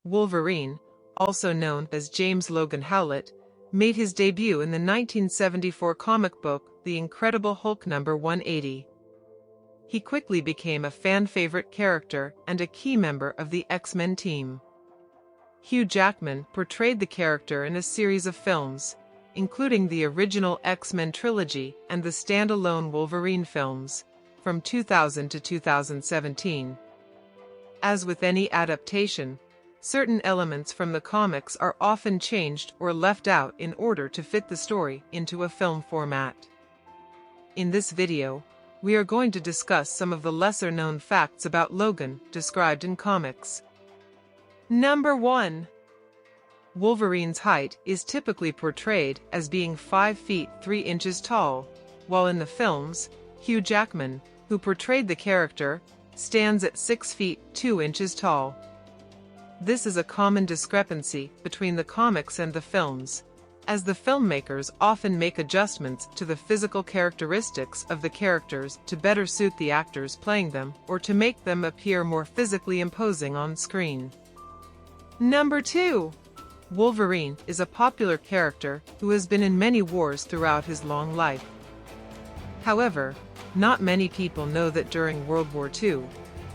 Wolverine, also known as James Logan Howlett, made his debut in the 1974 comic book The Incredible Hulk number 180. He quickly became a fan-favorite character and a key member of the X-Men team. Hugh Jackman portrayed the character in a series of films, including the original X-Men trilogy and the standalone Wolverine films, from 2000 to 2017. As with any adaptation, certain elements from the comics are often changed or left out in order to fit the story into a film format. In this video, we are going to discuss some of the lesser-known facts about Logan described in comics. Number 1. Wolverine's height is typically portrayed as being 5 feet 3 inches tall, while in the films, Hugh Jackman, who portrayed the character, stands at 6 feet 2 inches tall. This is a common discrepancy between the comics and the films, as the filmmakers often make adjustments to the physical characteristics of the characters to better suit the actors playing them or to make them appear more physically imposing on screen. Number 2. Wolverine is a popular character who has been in many wars throughout his long life. However, not many people know that during World War II,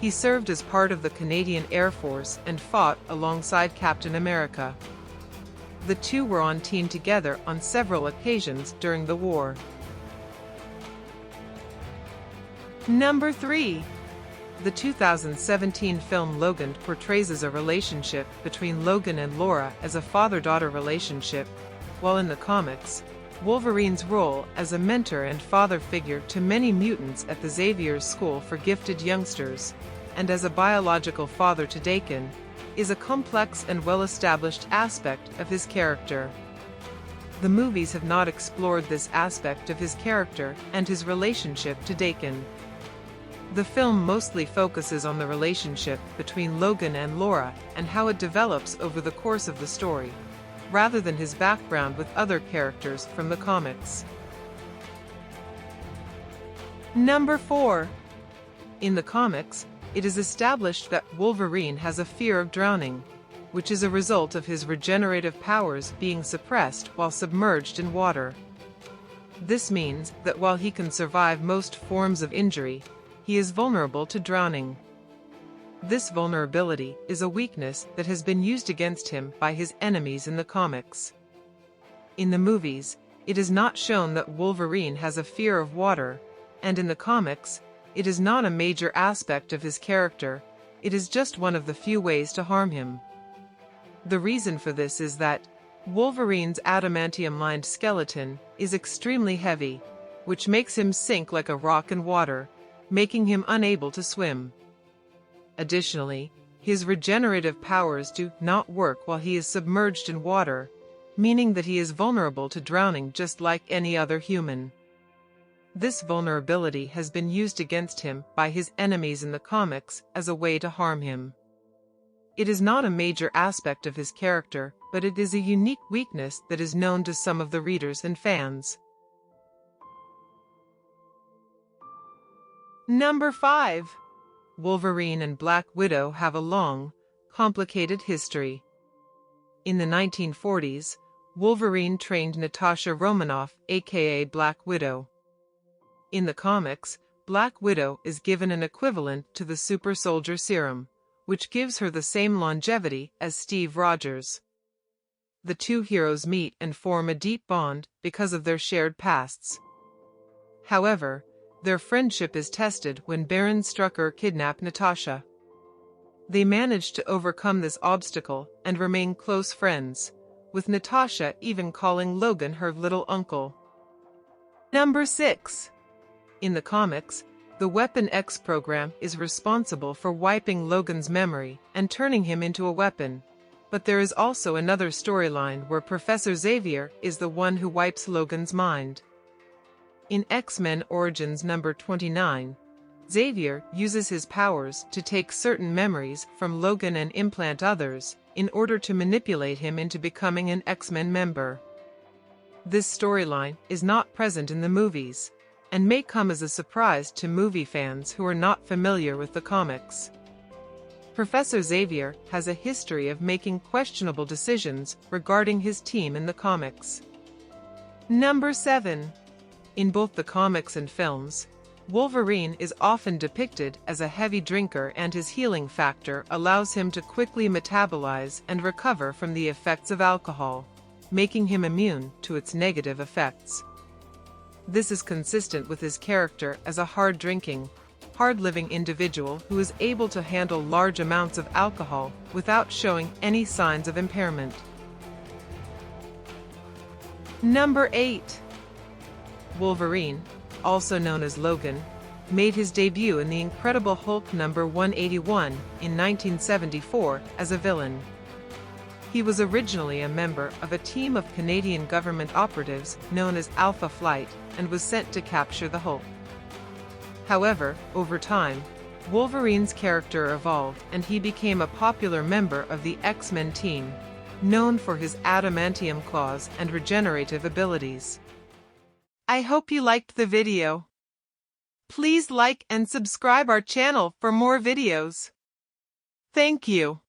he served as part of the Canadian Air Force and fought alongside Captain America. The two were on team together on several occasions during the war. Number 3. The 2017 film Logan portrays a relationship between Logan and Laura as a father-daughter relationship, while in the comics, Wolverine's role as a mentor and father figure to many mutants at the Xavier's School for Gifted Youngsters, and as a biological father to Daken, is a complex and well-established aspect of his character. The movies have not explored this aspect of his character and his relationship to Daken. The film mostly focuses on the relationship between Logan and Laura and how it develops over the course of the story, rather than his background with other characters from the comics. Number 4. In the comics, it is established that Wolverine has a fear of drowning, which is a result of his regenerative powers being suppressed while submerged in water. This means that while he can survive most forms of injury, he is vulnerable to drowning. This vulnerability is a weakness that has been used against him by his enemies in the comics. In the movies, it is not shown that Wolverine has a fear of water, and in the comics, it is not a major aspect of his character, it is just one of the few ways to harm him. The reason for this is that Wolverine's adamantium-lined skeleton is extremely heavy, which makes him sink like a rock in water, making him unable to swim. Additionally, his regenerative powers do not work while he is submerged in water, meaning that he is vulnerable to drowning just like any other human. This vulnerability has been used against him by his enemies in the comics as a way to harm him. It is not a major aspect of his character, but it is a unique weakness that is known to some of the readers and fans. Number 5. Wolverine and Black Widow have a long, complicated history. In the 1940s, Wolverine trained Natasha Romanoff, aka Black Widow. In the comics, Black Widow is given an equivalent to the super soldier serum, which gives her the same longevity as Steve Rogers. The two heroes meet and form a deep bond because of their shared pasts. However, their friendship is tested when Baron Strucker kidnaps Natasha. They manage to overcome this obstacle and remain close friends, with Natasha even calling Logan her little uncle. Number 6. In the comics, the Weapon X program is responsible for wiping Logan's memory and turning him into a weapon, but there is also another storyline where Professor Xavier is the one who wipes Logan's mind. In X-Men Origins number 29, Xavier uses his powers to take certain memories from Logan and implant others, in order to manipulate him into becoming an X-Men member. This storyline is not present in the movies, and may come as a surprise to movie fans who are not familiar with the comics. Professor Xavier has a history of making questionable decisions regarding his team in the comics. Number 7. In both the comics and films, Wolverine is often depicted as a heavy drinker, and his healing factor allows him to quickly metabolize and recover from the effects of alcohol, making him immune to its negative effects. This is consistent with his character as a hard-drinking, hard-living individual who is able to handle large amounts of alcohol without showing any signs of impairment. Number 8. Wolverine, also known as Logan, made his debut in The Incredible Hulk number 181 in 1974 as a villain. He was originally a member of a team of Canadian government operatives known as Alpha Flight and was sent to capture the Hulk. However, over time, Wolverine's character evolved and he became a popular member of the X-Men team, known for his adamantium claws and regenerative abilities. I hope you liked the video. Please like and subscribe our channel for more videos. Thank you.